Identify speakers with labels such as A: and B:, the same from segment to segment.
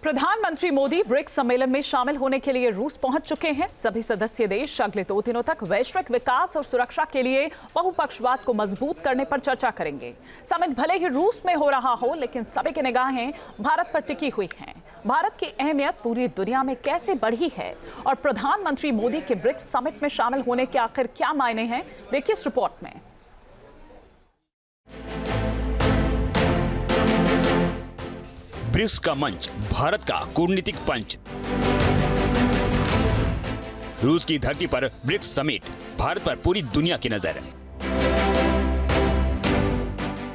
A: प्रधानमंत्री मोदी ब्रिक्स सम्मेलन में शामिल होने के लिए रूस पहुंच चुके हैं। सभी सदस्य देश अगले 2 दिनों तक वैश्विक विकास और सुरक्षा के लिए बहुपक्षवाद को मजबूत करने पर चर्चा करेंगे। समिट भले ही रूस में हो रहा हो, लेकिन सभी की निगाहें भारत पर टिकी हुई हैं। भारत की अहमियत पूरी दुनिया में कैसे बढ़ी है और प्रधानमंत्री मोदी के ब्रिक्स समिट में शामिल होने के आखिर क्या मायने हैं, देखिए इस रिपोर्ट में।
B: ब्रिक्स का मंच, भारत का कूटनीतिक पंच। रूस की धरती पर ब्रिक्स समिट, भारत पर पूरी दुनिया की नजर।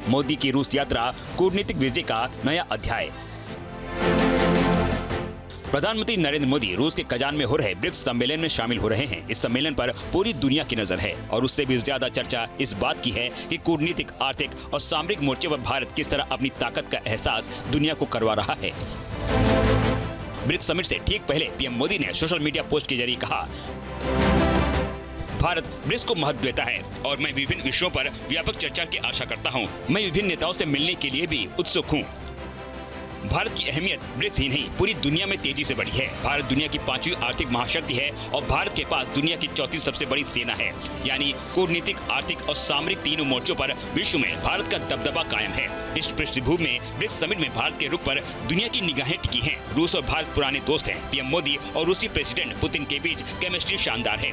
B: मोदी की रूस यात्रा, कूटनीतिक विजय का नया अध्याय। प्रधानमंत्री नरेंद्र मोदी रूस के कजान में हो रहे ब्रिक्स सम्मेलन में शामिल हो रहे हैं। इस सम्मेलन पर पूरी दुनिया की नजर है और उससे भी ज्यादा चर्चा इस बात की है कि कूटनीतिक, आर्थिक और सामरिक मोर्चे पर भारत किस तरह अपनी ताकत का एहसास दुनिया को करवा रहा है। ब्रिक्स समिट से ठीक पहले पीएम मोदी ने सोशल मीडिया पोस्ट के जरिए कहा, भारत ब्रिक्स को महत्व देता है और मैं विभिन्न विषयों पर व्यापक चर्चा की आशा करता हूं। मैं विभिन्न नेताओं से मिलने के लिए भी उत्सुक हूं। भारत की अहमियत ब्रिक्स ही नहीं, पूरी दुनिया में तेजी से बढ़ी है। भारत दुनिया की 5वीं आर्थिक महाशक्ति है और भारत के पास दुनिया की 4थी सबसे बड़ी सेना है। यानी कूटनीतिक, आर्थिक और सामरिक तीनों मोर्चों पर विश्व में भारत का दबदबा कायम है। इस पृष्ठभूमि में ब्रिक्स समिट में भारत के रुख पर दुनिया की निगाहें टिकी हैं। रूस और भारत पुराने दोस्त हैं। पीएम मोदी और रूसी प्रेसिडेंट पुतिन के बीच केमिस्ट्री शानदार है।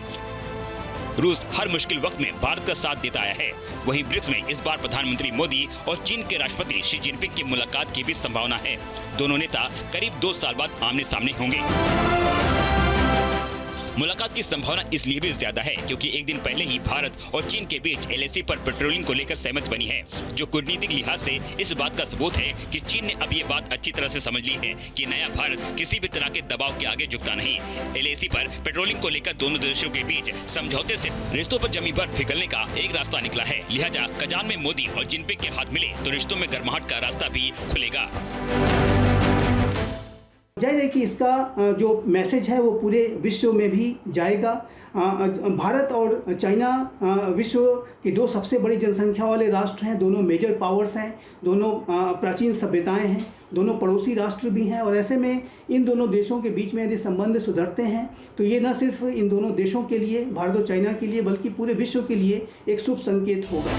B: रूस हर मुश्किल वक्त में भारत का साथ देता आया है। वहीं ब्रिक्स में इस बार प्रधानमंत्री मोदी और चीन के राष्ट्रपति शी जिनपिंग की मुलाकात की भी संभावना है। दोनों नेता करीब 2 साल बाद आमने सामने होंगे। मुलाकात की संभावना इसलिए भी ज्यादा है क्योंकि एक दिन पहले ही भारत और चीन के बीच LAC पर पेट्रोलिंग को लेकर सहमति बनी है, जो कूटनीतिक लिहाज से इस बात का सबूत है कि चीन ने अब ये बात अच्छी तरह से समझ ली है कि नया भारत किसी भी तरह के दबाव के आगे झुकता नहीं। LAC पर पेट्रोलिंग को लेकर दोनों देशों के बीच समझौते से रिश्तों पर जमी बर्फ पिघलने का एक रास्ता निकला है। लिहाजा कजान में मोदी और जिनपिंग के हाथ मिले तो रिश्तों में गर्माहट का रास्ता भी खुलेगा।
C: जाहिर है कि इसका जो मैसेज है वो पूरे विश्व में भी जाएगा। भारत और चाइना विश्व की 2 सबसे बड़ी जनसंख्या वाले राष्ट्र हैं। दोनों मेजर पावर्स हैं, दोनों प्राचीन सभ्यताएं हैं, दोनों पड़ोसी राष्ट्र भी हैं और ऐसे में इन दोनों देशों के बीच में यदि संबंध सुधरते हैं तो ये न सिर्फ इन दोनों देशों के लिए, भारत और चाइना के लिए, बल्कि पूरे विश्व के लिए एक शुभ संकेत होगा।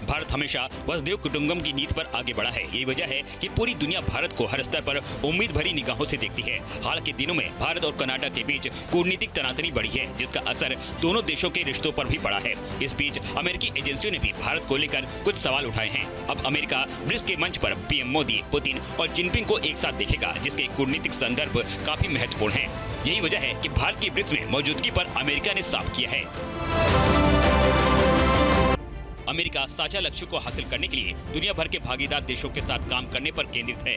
B: भारत हमेशा वसुधैव कुटुंबकम की नीति पर आगे बढ़ा है। यही वजह है कि पूरी दुनिया भारत को हर स्तर पर उम्मीद भरी निगाहों से देखती है। हाल के दिनों में भारत और कनाडा के बीच कूटनीतिक तनातनी बढ़ी है, जिसका असर दोनों देशों के रिश्तों पर भी पड़ा है। इस बीच अमेरिकी एजेंसियों ने भी भारत को लेकर कुछ सवाल उठाए हैं। अब अमेरिका ब्रिक्स के मंच पर पीएम मोदी, पुतिन और जिनपिंग को एक साथ देखेगा, जिसके कूटनीतिक संदर्भ काफी महत्वपूर्ण है। यही वजह है कि भारत की ब्रिक्स में मौजूदगी पर अमेरिका ने साफ किया है। अमेरिका साझा लक्ष्यों को हासिल करने के लिए दुनिया भर के भागीदार देशों के साथ काम करने पर केंद्रित है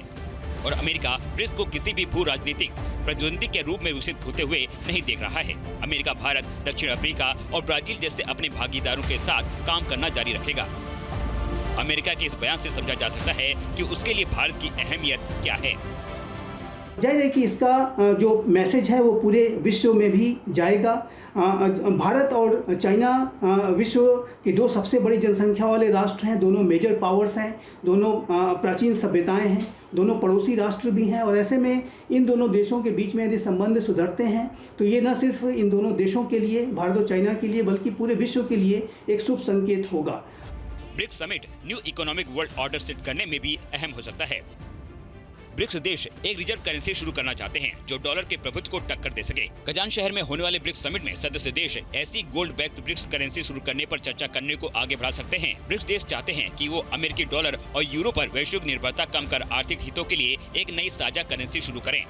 B: और अमेरिका ब्रिक्स को किसी भी भू राजनीतिक प्रतिद्वंदी के रूप में विकसित होते हुए नहीं देख रहा है। अमेरिका भारत, दक्षिण अफ्रीका और ब्राजील जैसे अपने भागीदारों के साथ काम करना जारी रखेगा। अमेरिका के इस बयान से समझा जा सकता है कि उसके लिए भारत की अहमियत क्या है।
C: जाहिर है कि इसका जो मैसेज है वो पूरे विश्व में भी जाएगा। भारत और चाइना विश्व की 2 सबसे बड़ी जनसंख्या वाले राष्ट्र हैं। दोनों मेजर पावर्स हैं, दोनों प्राचीन सभ्यताएं हैं, दोनों पड़ोसी राष्ट्र भी हैं और ऐसे में इन दोनों देशों के बीच में यदि संबंध सुधरते हैं तो ये न सिर्फ इन दोनों देशों के लिए, भारत और चाइना के लिए, बल्कि पूरे विश्व के लिए एक शुभ संकेत होगा।
B: BRICS summit new economic world order set करने में भी अहम हो सकता है। ब्रिक्स देश एक रिजर्व करेंसी शुरू करना चाहते हैं जो डॉलर के प्रभुत्व को टक्कर दे सके। कजान शहर में होने वाले ब्रिक्स समिट में सदस्य देश ऐसी गोल्ड बैक्ड ब्रिक्स करेंसी शुरू करने पर चर्चा करने को आगे बढ़ा सकते हैं। ब्रिक्स देश चाहते हैं कि वो अमेरिकी डॉलर और यूरो पर वैश्विक निर्भरता कम कर आर्थिक हितों के लिए एक नई साझा करेंसी शुरू करें।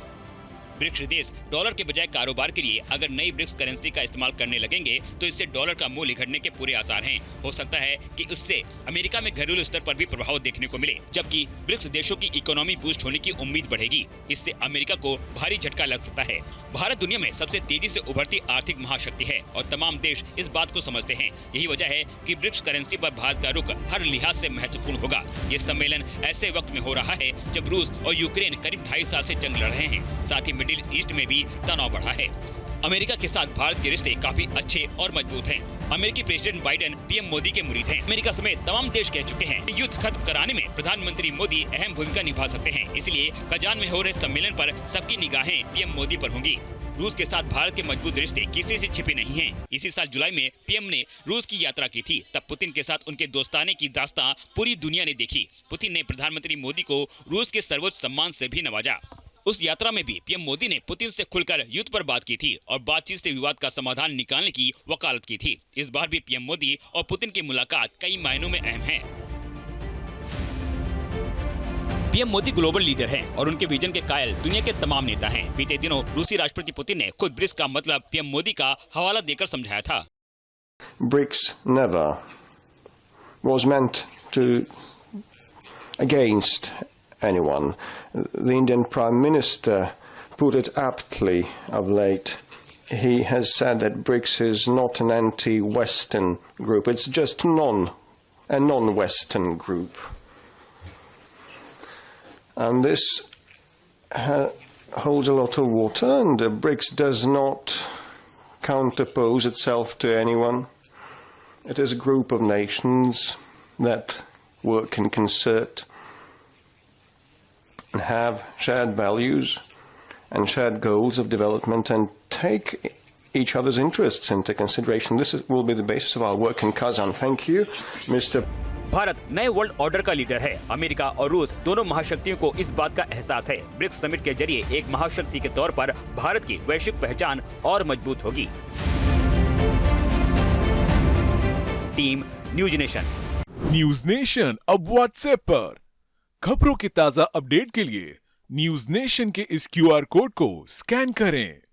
B: ब्रिक्स देश डॉलर के बजाय कारोबार के लिए अगर नई ब्रिक्स करेंसी का इस्तेमाल करने लगेंगे तो इससे डॉलर का मूल्य घटने के पूरे आसार हैं। हो सकता है कि उससे अमेरिका में घरेलू स्तर पर भी प्रभाव देखने को मिले, जबकि ब्रिक्स देशों की इकोनॉमी बूस्ट होने की उम्मीद बढ़ेगी। इससे अमेरिका को भारी झटका लग सकता है। भारत दुनिया में सबसे तेजी से उभरती आर्थिक महाशक्ति है और तमाम देश इस बात को समझते हैं। यही वजह है कि ब्रिक्स करेंसी पर भारत का रुख हर लिहाज से महत्वपूर्ण होगा। ये सम्मेलन ऐसे वक्त में हो रहा है जब रूस और यूक्रेन करीब 2.5 साल से जंग लड़ रहे हैं। साथ ही मिडिल ईस्ट में भी तनाव बढ़ा है। अमेरिका के साथ भारत के रिश्ते काफी अच्छे और मजबूत हैं। अमेरिकी प्रेसिडेंट बाइडेन पीएम मोदी के मुरीद हैं। अमेरिका समेत तमाम देश कह चुके हैं कि युद्ध खत्म कराने में प्रधानमंत्री मोदी अहम भूमिका निभा सकते हैं। इसलिए कजान में हो रहे सम्मेलन पर सबकी निगाहें पीएम मोदी पर होंगी। रूस के साथ भारत के मजबूत रिश्ते किसी से छिपे नहीं हैं। इसी साल जुलाई में पीएम ने रूस की यात्रा की थी। तब पुतिन के साथ उनके दोस्ताने की दास्तां पूरी दुनिया ने देखी। पुतिन ने प्रधानमंत्री मोदी को रूस के सर्वोच्च सम्मान से भी नवाजा। उस यात्रा में भी पीएम मोदी ने पुतिन से खुलकर युद्ध पर बात की थी और बातचीत से विवाद का समाधान निकालने की वकालत की थी। इस बार भी पीएम मोदी और पुतिन की मुलाकात कई मायनों में अहम है। पीएम मोदी ग्लोबल लीडर हैं और उनके विजन के कायल दुनिया के तमाम नेता हैं। बीते दिनों रूसी राष्ट्रपति पुतिन ने खुद ब्रिक्स का मतलब पीएम मोदी का हवाला देकर समझाया था।
D: BRICS never was meant to against anyone. The Indian Prime Minister put it aptly of late. He has said that BRICS is not an anti-Western group. It's just a non-Western group. And this holds a lot of water, and BRICS does not counterpose itself to anyone. It is a group of nations that work in concert and have shared values and shared goals of development and take each other's interests into consideration. This will be the basis of our work in Kazan. Thank you, Mr.
B: Bharat नए world order का leader है। America और रूस दोनों महाशक्तियों को इस बात का एहसास है। ब्रिक्स समिट के जरिए एक महाशक्ति के तौर पर भारत की वैश्विक पहचान और मजबूत होगी। Team news nation.
E: News nation अब व्हाट्सएप पर खबरों की ताजा अपडेट के लिए न्यूज नेशन के इस QR कोड को स्कैन करें।